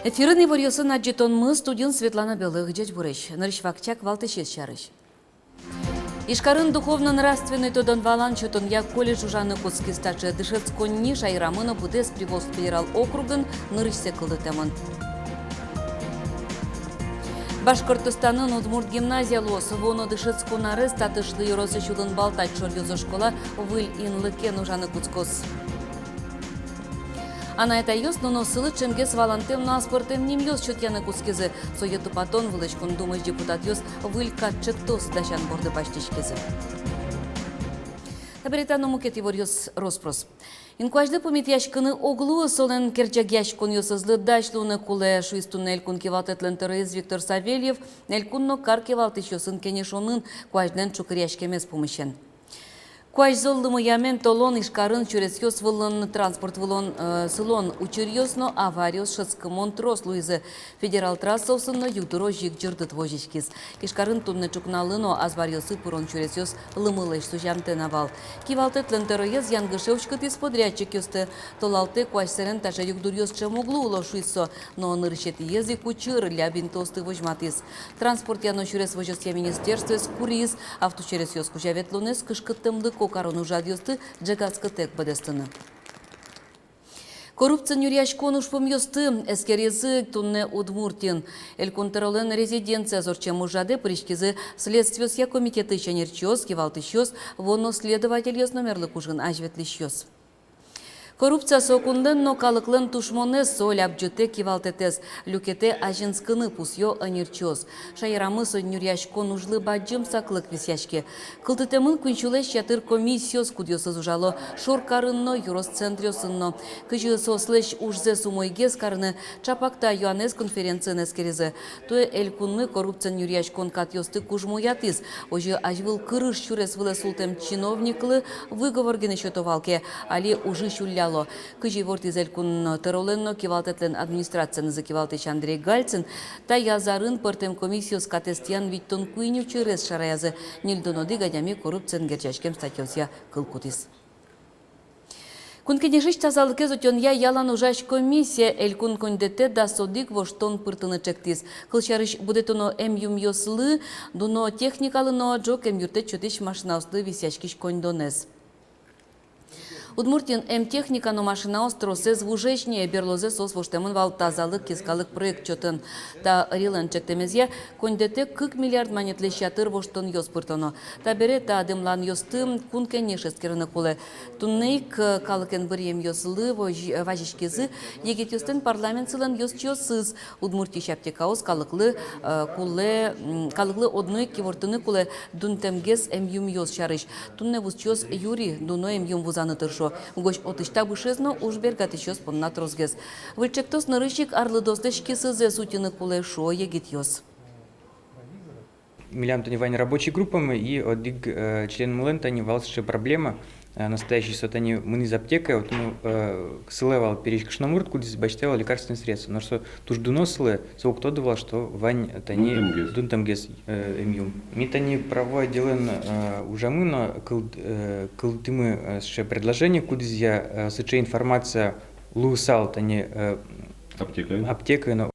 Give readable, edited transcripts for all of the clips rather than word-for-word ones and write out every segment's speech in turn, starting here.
Эфирный варьосын аджетон студент Светлана Белых дядь Бурыч. Нарышвакчак валтышес шарыш. Ишкарын духовно-нравственный тодан валан чутон я колледж ужаны куски стачы дышецконни шайрамына будес Приволжск федерал округын нырышсе кылды темын. Башкортостанын Удмурт гимназиялос воно дышецконары статышлы юросы чудын балтач шорьёзы школа выль инлыкен ужаны куцкос. Ана это ёс, но сылы чемгес валантем на спортем ним ёс чутьяны кускизы. Соету патон вылычкун думаешь депутат ёс вылька чектос дащан борды паштичкизы. Таберитану мукет его ёс роспрос. Инкуажды помит яшканы оглу солен керчак яшкун ёсызлы дашлуны куле шуистун элькун кивалтетлен террорист Виктор Савельев элькунно кар кивалтыш ёсын кенешонын куажден чукыр яшкемес помыщен. Куаж золлымы ямен толон ишкарын чурес ёс вылын транспорт вылон сылон учурьёсно авариос шыцкымон трос Луизы федерал трассовсыно югдыро жик жырдыт вожишкиз. Ишкарын тунны чукналыно азварьосы пурон чурес ёс лымылыш сужамтен авал. Кивалтетлен терроез янгышевшкыт из подрядчик ёсты. Толалте куаж серен таже югдур ёс чемуглу улошуйсо, но нырышет езы кучыр лябин тосты вожматис. Транспорт яно чурес вожос я министерстве скуриз, авто чурес ёс кужаветлонес кышкыттымлык корону жадьосты джегатскы тек бадестыны. Коррупция нюряш конуш помьёсты эскерезы тунне Удмуртин. Эльконтролен резиденция зорчем ужаде пришкизы следствия комитеты чанерчёс, кивалтышёс, воно следователь ёс номерлы кужын ажветлишёс. Коррупция сокунден но калыклен тушмонес соль абджете кивалтетес, люкете ажинскыны пусьё анирчос. Шайрамысы нюряшко нужлы баджым саклык висяшке. Кылтытемын күнчулеш ятыр комиссиос кудьосыз ужало шоркарынно юросцентрёсынно. Кыжы сослеш ужзе сумойгес карны чапакта юанес конференциян эскерезы. Туе элькунны коррупция нюряшкон катьосты кужмуятыз. Ожы ажвыл кырыш чурес вылы султем чиновниклы выговоргены счетовалке, али ужы шулля. Кыжи вортизель кун тероленно кивалтетлен администрацияны закивалтыч Андрей Гальцин, та язарын пыртем комиссиос катестиян виттон куйню чырес шараязы нильдоноды гадями коррупциян герчашкем статьосия кылкутис. Кункенешиш тазалыке зотен я ялан ужаш комиссия элькун кондете да содик воштон пыртыны чектис. Кылчарыш будетоно юм ёслы, дуно техникалыно джок юрте чотиш машинауслы висяшкиш кондонес. Удмуртин техника но машина остросез вужешнее берлозе сос воштемын вал тазалык кискалык проект чотын. Та рилен чектемезье кондете 40 миллиард манетлещатыр воштон ёспыртоно. Та бере та адымлан ёстым кункен нешескерыны куле. Туннейк калыкен бірем ёслы важишкезы егет ёстын парламент сылын ёсчёсыз. Удмурти шаптекаус калыклы одной кивортыны куле дунтемгес юм ёс шарыш. Тунне вузчёс юри дуно юм вузаны тыршо. Угош отышта бушезно уж бергат еще споннат розгез. Выльчектос нарыщик арлыдоздешки сызе сутины куле шо егит ёс. Милям тонивание рабочей группами и одиг член млен тани валсши проблема. Настоящий сотани мы из аптека, вот сылевал перешкшнамурт, куда бачтевал лекарственные средства. Но что туж дунослы, со кто давал, что вань тани дунтамгес эмьюм. Ми тани право делен уже мы, но кылтымы с предложение, куда я сыче информация лусал тани аптека.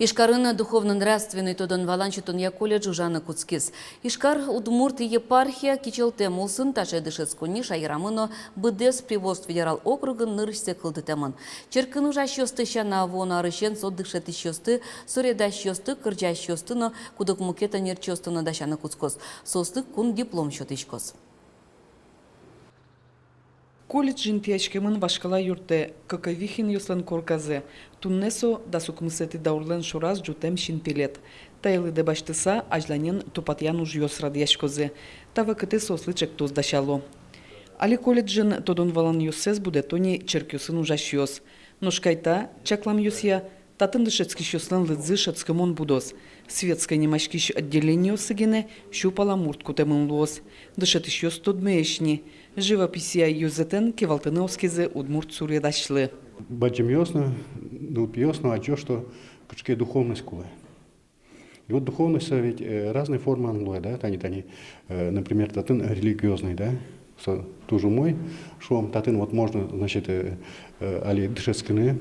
Ишкарына духовно-нравственный тодан валанчутон я колледж ужаны куцкис. Ишкар Удмурт епархия кичелте мулсын таже дышецкони шайрамыно быдес Приволжск федерал округын нырышсе кылды темын. Черкын ужаш ёсты шана вона арышен сот дышетиш ёсты, соредаш ёсты, кыржаш ёсты, но кудок мукета нерчёстыно дашаны куцкос. Состы кун диплом шотышкос. Колледжин тиячкемын башкала юрте какавихин юслен корказе. Туннесо да сукмысети даурлен шораз жутем шинпилет. Тайлы де баштыса ажланен тупатян уж ёс радьяшкозе. Тава кыты сослычек тоз дашало. Али колледжин тодон валан юссез буде тони черкюсын ужаш ёс. Ношкайта чаклам юсья татын дышецкиш ёслен лыдзы шацкамон будос. Светской немашкиш отделение сыгене щупала муртку темын луос. Дышетиш ёс тодмеешни. Живописия юзетен кевалтыны оскизе Удмурт сурьедашлы. Баджим ясно, а чё, что почти духовность кулы. И вот духовность ведь разные формы анлоя, да, тани, например, татын религиозный, да, тоже мой, что татын вот можно, значит, али дышескины,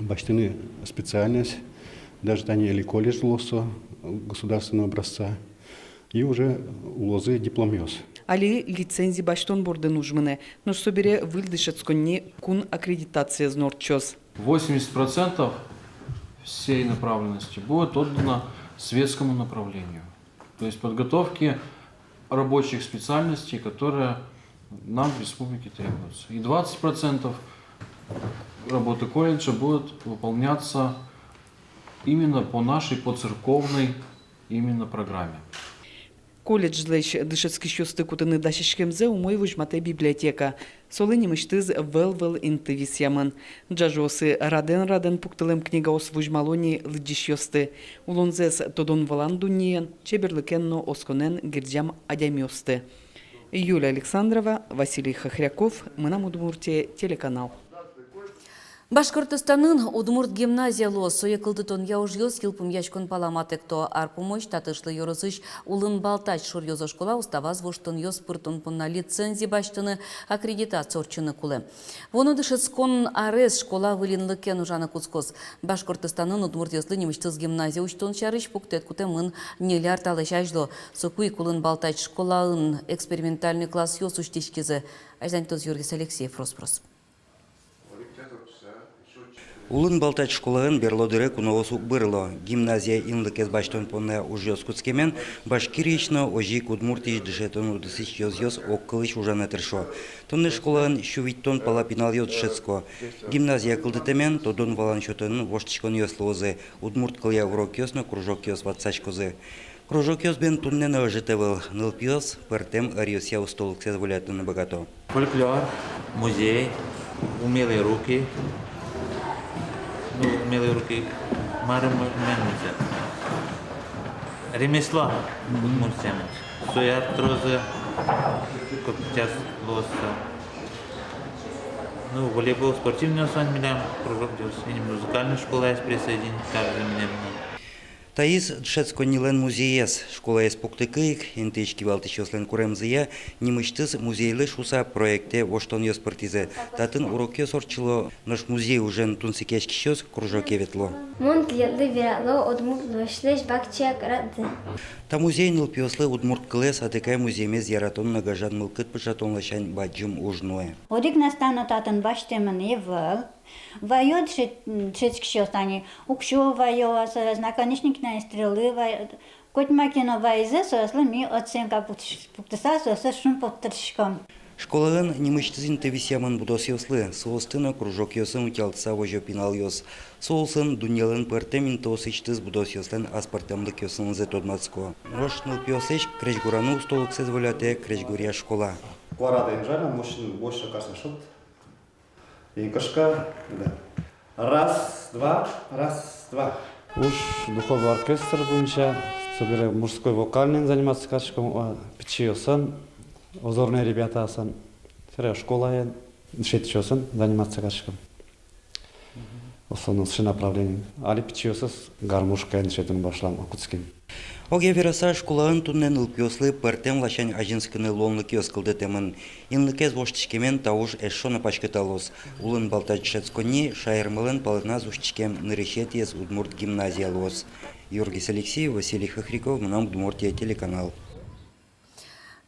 баштыны специальность, даже они или колледж лосо государственного образца, и уже лозы дипломёс. Али лицензии баштон борден ужмыне, но что бере выльдышецконне кун аккредитация знорчос. 80% всей направленности будет отдано светскому направлению. То есть подготовке рабочих специальностей, которые нам в республике требуются. И 20% работы колледжа будут выполняться именно по нашей, по церковной именно программе. Колледж лечь дышецкий счёсты кутыны дашишкемзе умой вужмате библиотека. Солыни мыштыз вел интывис яман. Джажосы раден пуктылым книга ос вужмалони лыджишёсты. Улонзес тодон валан дуниен, чеберлыкенно осконен гирджам адямёсты. Юлия Александрова, Василий Хохряков, Мынам Удмуртия, телеканал. Башкортостанын Удмурт гимназия лос соекылды тон яужьёс килпум яшкон паламатекто арпумоч татышлы yorosыш улын балтач шур йозо школа уставаз воштон йос пыртон понна лицензии баштыны аккредитация орчыны кулы. Воно дышецкон арес школа вылинлыкен ужана куцкоз. Башкортостанын Удмурт йослы немыштыз гимназия учтон чарыш пуктет кутемын неляр талышажло. Сокуй кулын балтач школаын экспериментальный класс йос уштишкизе. Аждантоз Юргис Алексеев Роспрос. Улын балтач школаын берлодыре куновос укбырло. Гимназия инлыкез баштон понне ужьёс куцкемен, башкирично ожик удмуртиш дышетон удысыч йоз оккылыш ужана тыршо. Тонны школаын шувиттон палапинал йоз шецко. Гимназия кылдытемен, тодон валан шотын воштичкон йос лозы, удмурт кылья урок йосно, кружок йос ватсачкозы. Кружок йос бен туннен ожитевыл, нылп йос, пертем ариос я устолок сезволятын богато. Фольклор, музей, умелые руки. Умелые руки, марым менузе. Ремесла удмуртсемец. Соят трозы, копчас лоса. Волейбол, спортивный сан милям, кружок делся. И музыкальная школа есть присоединить, также меня. Таис дшецко нилен музеес, школа ес пуктыкыйк, интычки валтыш йослен куремзыя, немыштыз музейлы шуса проекте воштон йос партизе. Татын урок йос орчыло, наш музей уже тунсикешки щос кружок еветло. Монт летлы верало удмурт дошлеш бакчак рады. Та музей ныл пьослы удмурт клес, а такая музеймез яратон нагажан мылкыт пышатон лашань баджым ужное. Одик настана татын баштемын евыл. Вайот шецкшё стани, укшо вайо, наконечник стрелы вайот. Коть макино вайзе, сослы ми оценка пуктыса, сослы шум подтыршком. Школаын немыштызин тевисямын будос йослы, соостына кружок йосын утялтса вожо пинал йос. Соусын дуньялын пыртемин тоосычтыз будос йослен аспартемлык йосын зе тодмацко. Рош ныл пьосыч крежгурану устолок сезволяте крежгурия школа. Кварада инжана, мощный больше кажется шут. И кошка, да. Раз, два. Уж духовой оркестр бойынша, собираю мужской вокальный заниматься качком, пичиосан, озорные ребята асан, школа шетчосан заниматься качком. Основном все направление. Али пичиосас гармошка шетен башлам акутским. Оге вераса школаын туннен ылпьослы пертем лашань ажинскыны лонлык йоскылды темын. Инлыкез воштичкемен тауш эшшона пачкыталос. Улын балтач шецкони шайырмылын палына зуштичкем нырышет ез Удмурт гимназия лос. Юргис Алексеев, Василий Хохряков, Мынам Удмуртия телеканал.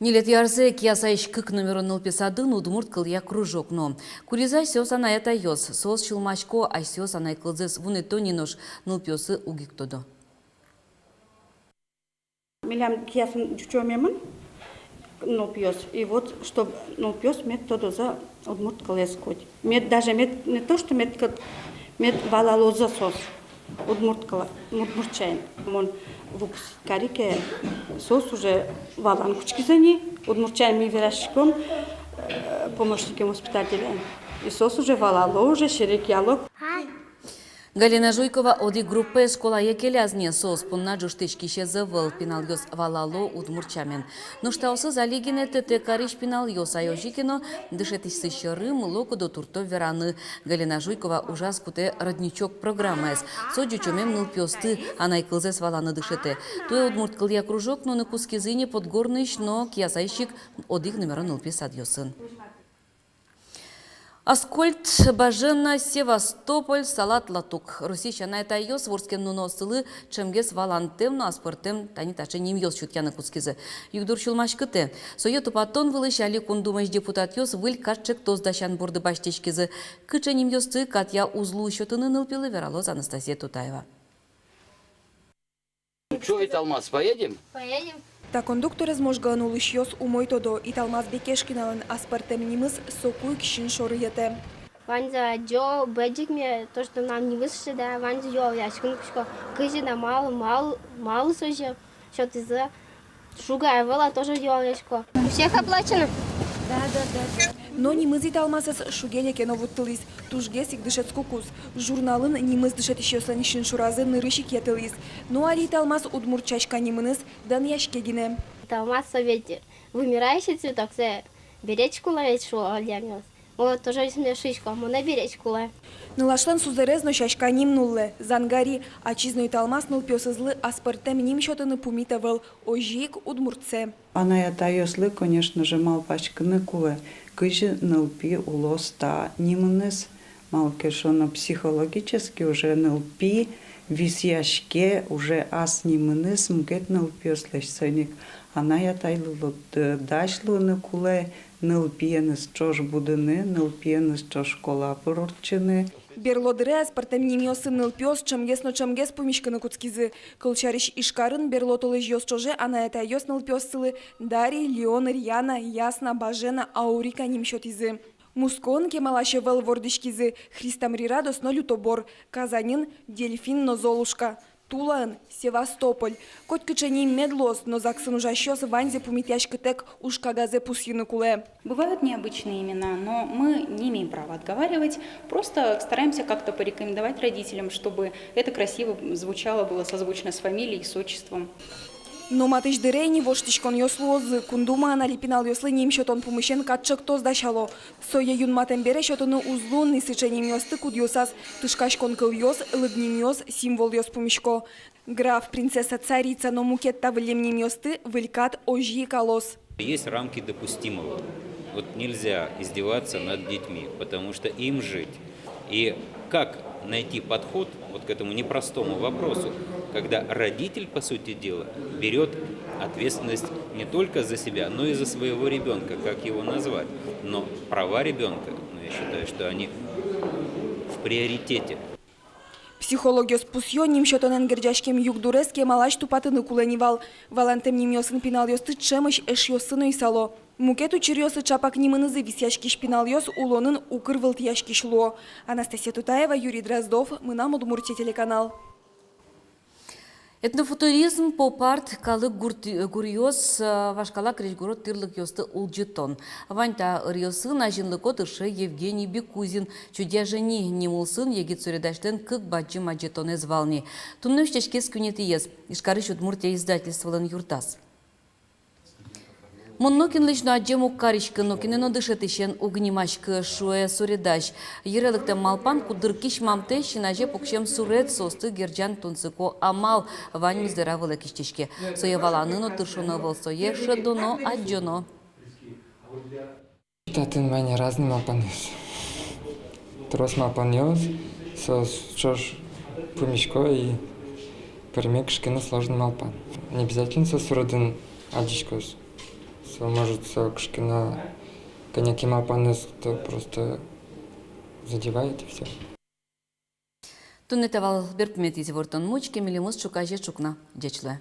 Нилет ярзе киясайш кык номерон нылпесадын Удмурт кылья кружок но. Куризай сёс анай это йос, сос чилмачко, ай сёс анай кылзес вунетонинош нылпесы угиктодо. Милям киясын чучомемын, нылпёс. И вот, чтобы нылпёс мет тодо за Удмурт кылес код. Мет даже мет не то, что мет валалоза сос. Удмуртчайн. Мон выпустить карике сос уже валан кучкизани. Удмуртчайн ми верашком помощником воспитателя. И сос уже валало, уже шерек ялок. Галина Жуйкова оди группе школа екелязне сос пунна джуштечки шезывыл пинал йос валало удмурчамен. Но что осы залигине тете кариш пинал йос айожикино дышетись сыщерым локу до турто вераны. Галина Жуйкова ужас куте родничок программайс. Соджучомем ныл пёсты, а найкылзес валаны дышете. Туе удмурт кылья кружок, но на кускизыне подгорныш, но киясайщик одих номера ныл писад йосын. Аскольд Бажена Севастополь Салат Латук. Русича на это йос ворскен нуносылы чемгес валантем на аспортем тани таче немьёс чуткяны кускизы. Югдур чулмашкыте. Сойоту патон вылышали кундумаш депутат йос выль катчек тоздащан бурды баштечкизы. Кыча немьёсты катя узлу счетыны нылпилы вералоз Анастасия Тутаева. Что, Италмас, поедем? Поедем. Та кондуктор изможган улышьёс умой тодо Италмаз Бекешкиналын аспартем нимыз сокуй кишин шорыете. Ванза Джо Бэджик мне то, что нам не высши, да, Ванза Джо яшкин кушко. Кыжи да мало сожжем. Что ты за шугая вела тоже яшко. У всех оплачено? Да. Но нимыз Италмазыз шугене кеновуттылыз. Тужгес их дышет скукус. Журналын нимыз дышет ищёсан ишин шуразы нырыши кетылыз. Но али Италмаз удмурчачка нимыныз дан яшкегине. Италмаз совете. Вымирающий цветок, це беречку ловить, что лямёс. Вот тоже мне шишку, а мы на беречку ловим. Нылашлан сузерезно шашка ним нулле. Зангари, ачизно Италмаз нылпёсызлы аспартем ним счётыны пумитавыл. Ожик удмуртце. Она я тайослы, конечно же, мал пачканы куле. Кыжи нылпи улоста нимыныз. Мал кешоно психологически уже нылпи висяшке уже ас нимыныз мкет нылпёслеш сойник. Она я тайлы дашлыны куле. Нылпиеныз чош будыны, нылпиеныз чош школа порорчыны. Берлодыре аспартем немьёсы нылпёс чемгес пумишканы куцкизы. Кылчариш ишкарын берлотылы жёс чоже ана это ёс нылпёсылы Дари, Леон, Рьяна, Ясна, Бажена, Аурика нимшётизы. Мускон кемалаше вел вордышкизы. Христамрира досно лютобор. Казанин, Дельфин, но Золушка. Тулан, Севастополь. Коть кычени медлос, но заксын ужащёс ванзе пумитяшкы тек уж кагазе пусьины куле. Бывают необычные имена, но мы не имеем права отговаривать. Просто стараемся как-то порекомендовать родителям, чтобы это красиво звучало, было созвучно с фамилией и с отчеством. Но матыш дырейни воштишкон ёслуозы, кундума аналипинал ёслы немшотон пумышен катчык тоздашало. Соя юн матем бере шотыны узлун нисыченем ёсты куд ёсас, тышкашкон кыл ёс, лыдним ёс, символ ёс пумышко. Граф, принцесса, царица, но мукетта вылемним ёсты, вылькат ожьи колос. Есть рамки допустимого. Вот нельзя издеваться над детьми, потому что им жить. И как найти подход вот к этому непростому вопросу, когда родитель, по сути дела, берет ответственность не только за себя, но и за своего ребенка, как его назвать. Но права ребенка, я считаю, что они в приоритете. Психологиос пусьё нимшотон энгерджашкем югдурес кемалаш тупатыны куленивал. Валантем нимёсын пинал ёсты чемыш эш ёсыны исало. Мукету чирёсы чапак нимынызы висяшки шпинал ёс улонын укрвылт яшки шло. Анастасия Тутаева, Юрий Дроздов, Мынам Удмуртия телеканал. Этнофутуризм попарт калык гурьёс вашкала кречгород тырлык ёсты улджитон. Ваньта ырьёсын ажинлыко тыршы Евгений Бекузин. Чудя жени немулсын егит суредаштен кык баджи маджитон эзвални. Тунны вштешкес күнеті ез. Ишкарыш Удмуртия издательстволын юртас. Моннокин лично аджему каричка, но кинено дышит ищен угнимашка шуэ суредаш. Ерелыктен малпан кудыркиш мамте шинаже покшем сурет состы герджан тунцыко амал вань здравы киштишке. Соя валаныно тыршоно вол сое шедоно аджоно. Татын вань разный малпанёс. Трос малпанёс, сос чош пумишко и перемекшкино сложный малпан. Не обязательно сос суродын аджишкос. Может, кшкина коньяки малпанес, то просто задевает и все. Туннетавал берпметизи вортон мучки, милимус чукаже чукна, дечле.